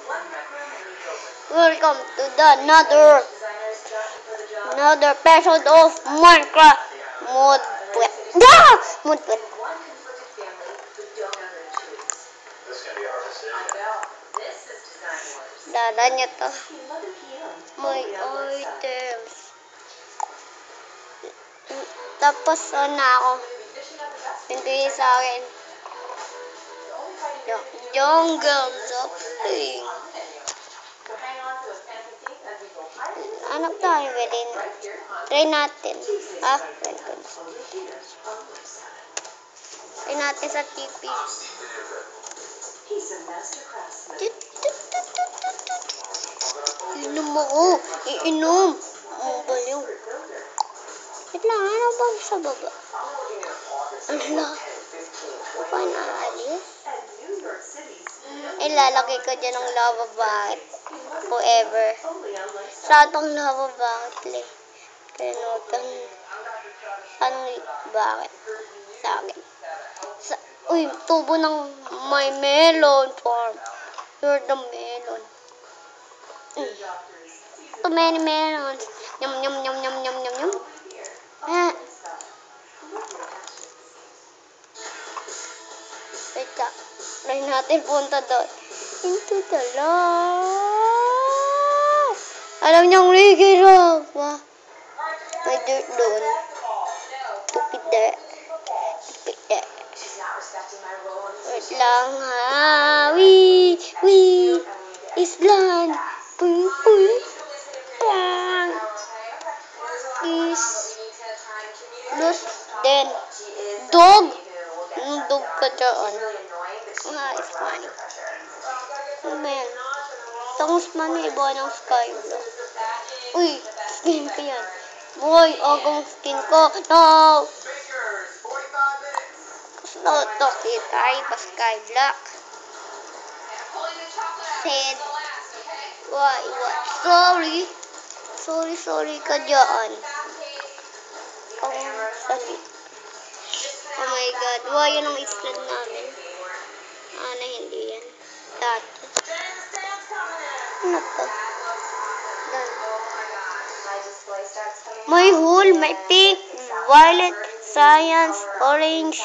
Welcome to the another episode of Minecraft Modpwet. Modpwet. Dala niya to. May items. Tapos na ako. Hindi sa akin. Jungle Zopping. Hanap tayo din. Try natin. Try natin sa TP. Inom ako. Iinom. Ang baliw. Wait lang. Ano ba sa baba? Ala. Paano naalis? Ilalagay ko dyan ng lava bucket. Forever. Sa atong lava bucket. Pinutan. Anong bucket? Sa akin. Uy, tubo ng may melon farm. You're the melon. Too many melons. Yum, yum, yum, yum, yum, yum, yum. Wait ka. Try natin punta doon. Into the love. Alam niyong Ricky Rock. May dirt doon. Tupid there. Tupid there. Wait lang ha. Wee. Island. Pum. Is. Lost. Then. Dog. Dog ka dyan. It's funny. Man. Tangos man na iba ng skyblock. Uy. Skin ko yan. Boy, agong skin ko. No. No, talkie tayo pa skyblock. Said. Why? What? Sorry ka dyan. Ang sakit. Oh my God. Why yun ang island namin? Na hindi yan. Dati. Ano to? Done. May hole, may pink, violet, science, orange.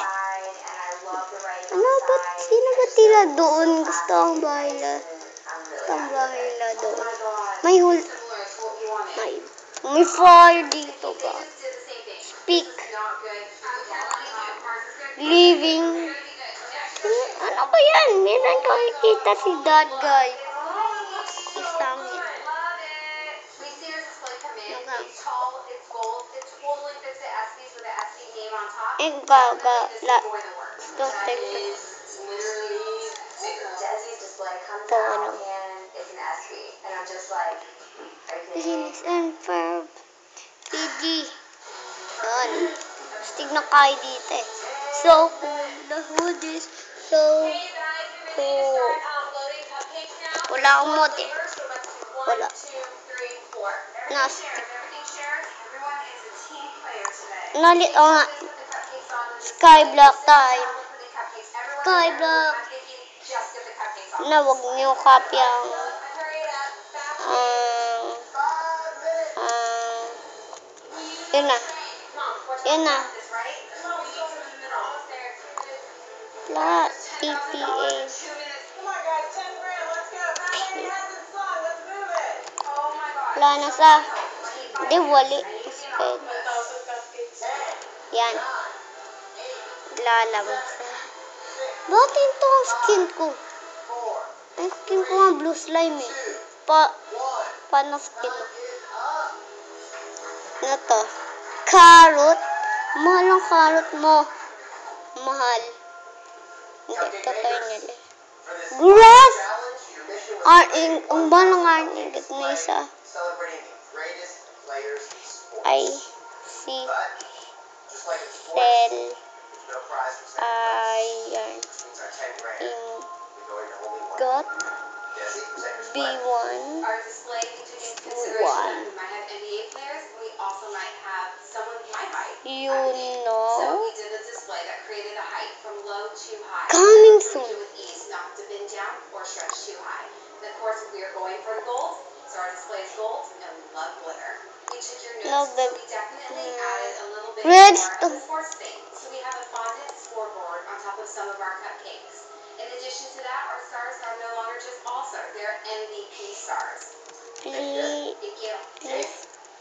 Ano ba? Sino ba tila doon? Gusto ang bahala. Doon. May hole. May fire dito ba? Speak. Living. Ano ba yan? Meron kakikita si that guy. Isangin. Don't take it. Ito ano. Business and verb. PG. Yan. Stig na kayo dito eh. So cool. The hood is so cool. Wala akong mod eh. Wala. Nastig. Nalit ako nga. Skyblock time. Skyblock. Na wag niyo copy ang yun na. Lahat. TPA. Wala na sa. Hindi, wali. Yan. Lalabas sa. Bakit ito ang skin ko? Ang skin ko nga blue slime eh. Paano skin ko? Ano to? Carrot? Mahal ang carrot mo. Mahal. Hindi, tatay nila. Grass! Ang balang arnigit na isa. I see. Cell. Iron. Got. B1. 1. You know. Coming soon. course, if we are going for the gold, so our display is gold, and we love glitter. We took your No, notes, so babe. we definitely added a little bit more of Redstone. the sports thing. So we have a fondant scoreboard on top of some of our cupcakes. In addition to that, our stars are no longer just all-stars, they're MVP stars. Please. Thank you. Please.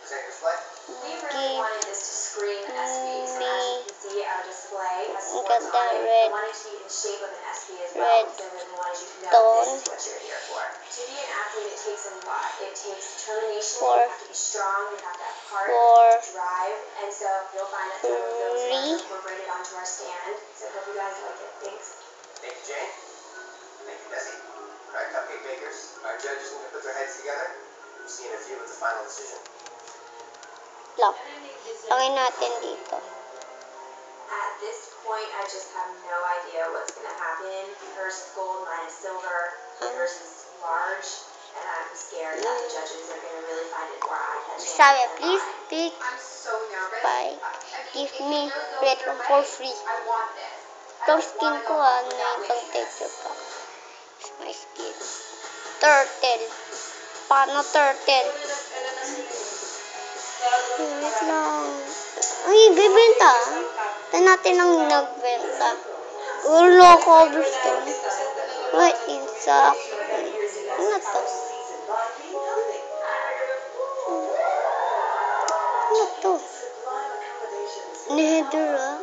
Is that your display? We really wanted this to scream SB, so as you can see, our display has Ang sports ganda, on it. red. I wanted to be in the shape of an SB as well, because I really wanted you to know Redstone. this is what you're here for. To be an athlete, it takes a lot. It takes determination, Four. you have to be strong, you have to have heart, Four. drive, and so you'll find that some of those are Three. incorporated onto our stand. So I hope you guys like it. Thanks. Thank you, Jane. Thank you, Bessie. All right, cupcake bakers. Our judges need to put their heads together. We'll see in a few with the final decision. Lang. Lagay natin dito. At this point, I just have no idea what's going to happen. Hers is gold, mine is silver. Hers is large, and I'm scared that the judges are going to really find it more eye-catching Sabi, than please mine. click I'm so nervous. by give me red one for free. I want this. Ito skin ko na ibang texture pa. It's my skin. Turtle. Paano turtle? Wait lang. Ay, bibenta. Tignan natin ang nagbenta. Ulo, cobblestone. Wait, insak. Ano to? Ano to? Nether, ah.